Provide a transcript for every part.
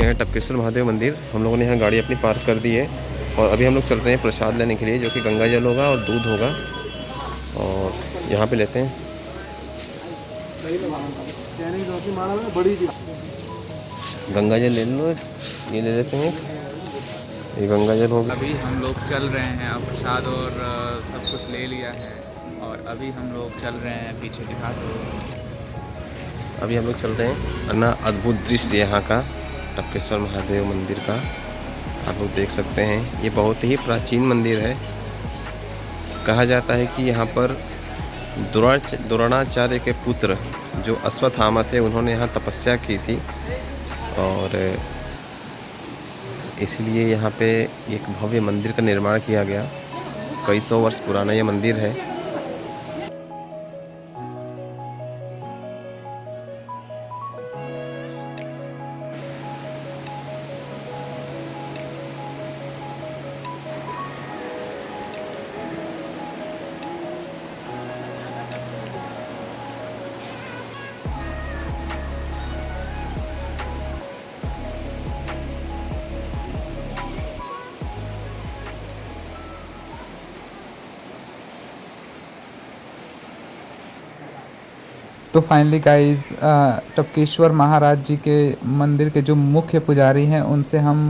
हैं टपकेश्वर महादेव मंदिर। हम लोगों ने यहाँ गाड़ी अपनी पार्क कर दी है और अभी हम लोग चल रहे हैं प्रसाद लेने के लिए, जो कि गंगा जल होगा और दूध होगा, और यहाँ पे लेते हैं। गंगा जल ले लो, ये ले लेते हैं, ये गंगा जल होगा। अभी हम लोग चल रहे हैं, अब प्रसाद और सब कुछ ले लिया है और अभी हम लोग चल रहे हैं, पीछे दिखा दो। अभी हम लोग चल रहे हैं। अन्ना अद्भुत दृश्य यहाँ का टपकेश्वर महादेव मंदिर का आप लोग देख सकते हैं। ये बहुत ही प्राचीन मंदिर है। कहा जाता है कि यहाँ पर द्रोणाचार्य के पुत्र जो अश्वत्थामा थे, उन्होंने यहाँ तपस्या की थी और इसलिए यहाँ पे एक भव्य मंदिर का निर्माण किया गया। कई सौ वर्ष पुराना ये मंदिर है। तो फाइनली गाइस, टपकेश्वर महाराज जी के मंदिर के जो मुख्य पुजारी हैं उनसे हम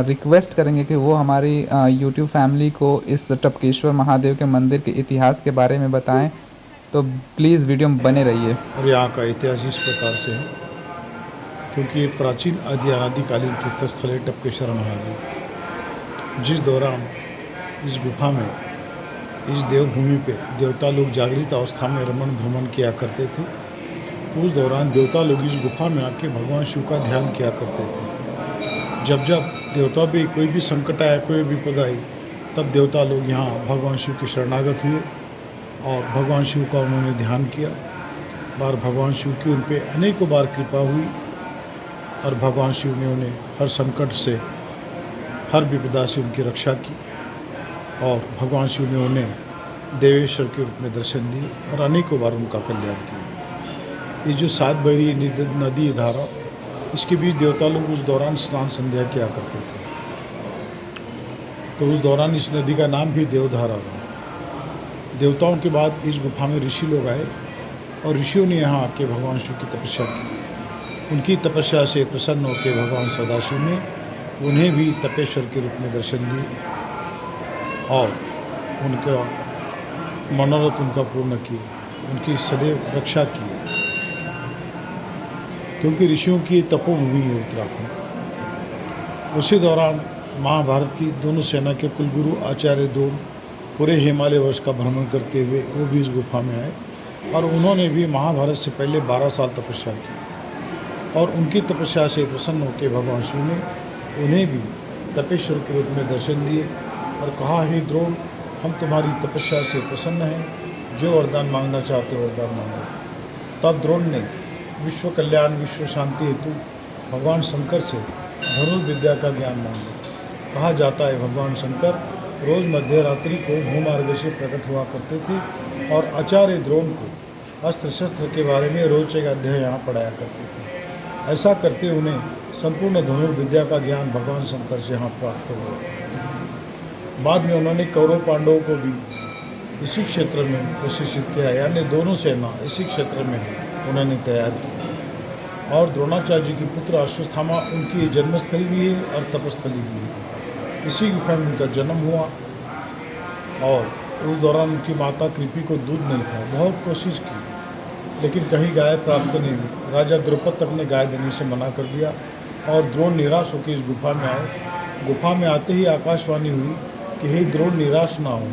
रिक्वेस्ट करेंगे कि वो हमारी यूट्यूब फैमिली को इस टपकेश्वर महादेव के मंदिर के इतिहास के बारे में बताएं। तो प्लीज़ वीडियो में बने रहिए। और यहाँ का इतिहास इस प्रकार से है, क्योंकि ये प्राचीन अनादिकालीन तीर्थस्थल है टपकेश्वर महादेव। जिस दौरान इस गुफा में, इस देवभूमि पे देवता लोग जागृत अवस्था में रमण भ्रमण किया करते थे, उस दौरान देवता लोग इस गुफा में आके भगवान शिव का ध्यान किया करते थे। जब जब देवता भी कोई भी संकट आया, कोई विपद आई, तब देवता लोग यहाँ भगवान शिव के शरणागत हुए और भगवान शिव का उन्होंने ध्यान किया। बार भगवान शिव की उन पर अनेकों बार कृपा हुई और भगवान शिव ने उन्हें हर संकट से, हर विपदा से उनकी रक्षा की और भगवान शिव ने उन्हें देवेश्वर के रूप में दर्शन दिए और अनेकों बार उनका कल्याण किया। ये जो 7 बहरी नदी धारा, इसके बीच देवता लोग उस दौरान स्नान संध्या किया करते थे, तो उस दौरान इस नदी का नाम भी देवधारा रहा। देवताओं के बाद इस गुफा में ऋषि लोग आए और ऋषियों ने यहाँ आके भगवान शिव की तपस्या की। उनकी तपस्या से प्रसन्न होकर भगवान सदाशिव ने उन्हें भी तपेश्वर के रूप में दर्शन दिए और उनका मनोरथ उनका पूर्ण किए, उनकी सदैव रक्षा की, क्योंकि ऋषियों की तपोभूमि है उत्तराखंड। उसी दौरान महाभारत की दोनों सेना के कुलगुरु आचार्य द्रोण पूरे हिमालय वर्ष का भ्रमण करते हुए वो भी इस गुफा में आए और उन्होंने भी महाभारत से पहले 12 साल तपस्या की और उनकी तपस्या से प्रसन्न होकर भगवान शिव ने उन्हें भी तपेश्वर के रूप में दर्शन दिए और कहा, हे द्रोण, हम तुम्हारी तपस्या से प्रसन्न हैं, जो वरदान मांगना चाहते हो वरदान मांगो। तब द्रोण ने विश्व कल्याण, विश्व शांति हेतु भगवान शंकर से धनुर्विद्या का ज्ञान मांगा। कहा जाता है भगवान शंकर रोज़ मध्य रात्रि को भूमार्ग से प्रकट हुआ करते थे और आचार्य द्रोण को अस्त्र शस्त्र के बारे में रोज एक अध्याय यहाँ पढ़ाया करते थे। ऐसा करते उन्हें संपूर्ण धनुर्विद्या का ज्ञान भगवान शंकर से यहाँ प्राप्त हुआ। बाद में उन्होंने कौरव पांडवों को भी इसी क्षेत्र में प्रशिक्षित किया, यानी दोनों सेना इसी क्षेत्र में उन्होंने तैयार की। और द्रोणाचार्य जी के पुत्र अश्वत्थामा उनकी जन्मस्थली भी है और तपस्थली भी है। इसी गुफा में उनका जन्म हुआ और उस दौरान उनकी माता कृपि को दूध नहीं था। बहुत कोशिश की लेकिन कहीं गाय प्राप्त नहीं हुई। राजा द्रुपद तक ने गाय देने से मना कर दिया और द्रोण निराश होकर इस गुफा में आए। गुफा में आते ही आकाशवाणी हुई कि हे द्रोण, निराश ना हो,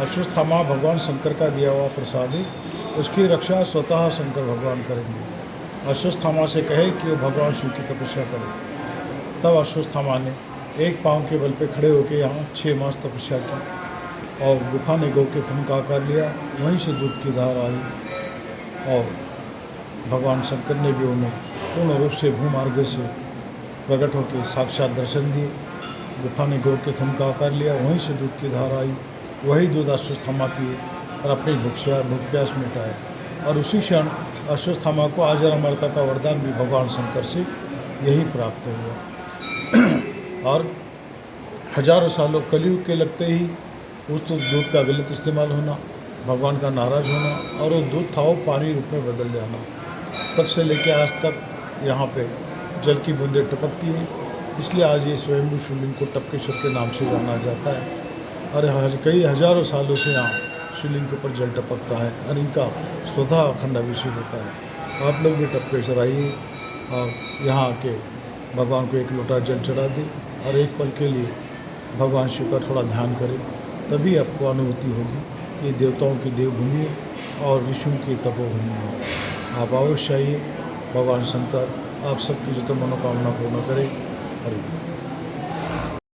अश्वत्थामा भगवान शंकर का दिया हुआ प्रसाद है, उसकी रक्षा स्वतः शंकर भगवान करेंगे। अश्वत्थामा से कहे कि वो भगवान शिव की तपस्या करे। तब अश्वत्थामा ने एक पांव के बल पे खड़े होकर यहाँ 6 मास तपस्या की और गुफा ने गौ के थन का आकार लिया। वहीं से दूध की धार आई और भगवान शंकर ने भी उन्हें पूर्ण रूप से भूमार्ग से प्रकट होकर साक्षात दर्शन दिए। गुफा ने गौ के थन का आकार लिया, वहीं से दूध की धार आई। वही दूध अश्वत्थामा पिए और अपनी भूख प्यास मिटाए और उसी क्षण अश्वत्थामा को अजर अमरता का वरदान भी भगवान शंकर से यही प्राप्त हुआ। और हजारों सालों कलयुग के लगते ही उस दूध का गलत इस्तेमाल होना, भगवान का नाराज़ होना और वो दूध था वो पानी रूप में बदल जाना। तब से लेकर आज तक यहाँ पे जल की बूंदें टपकती हैं, इसलिए आज ये स्वयंभू शिवलिंग को टपकेश्वर के नाम से जाना जाता है। और कई हजारों सालों से यहाँ शिवलिंग के ऊपर जल टपकता है और इनका स्वतः अखंड अभिषेक होता है। आप लोग भी टपकेश्वर आइए और यहाँ आके भगवान को एक लोटा जल चढ़ा दें और एक पल के लिए भगवान शिव का थोड़ा ध्यान करें, तभी आपको अनुभूति होगी कि देवताओं की देवभूमि है और ऋषियों की तपोभूमि है। आप अवश्य आइए, भगवान शंकर आप सबकी जो मनोकामना पूर्ण करें। हरि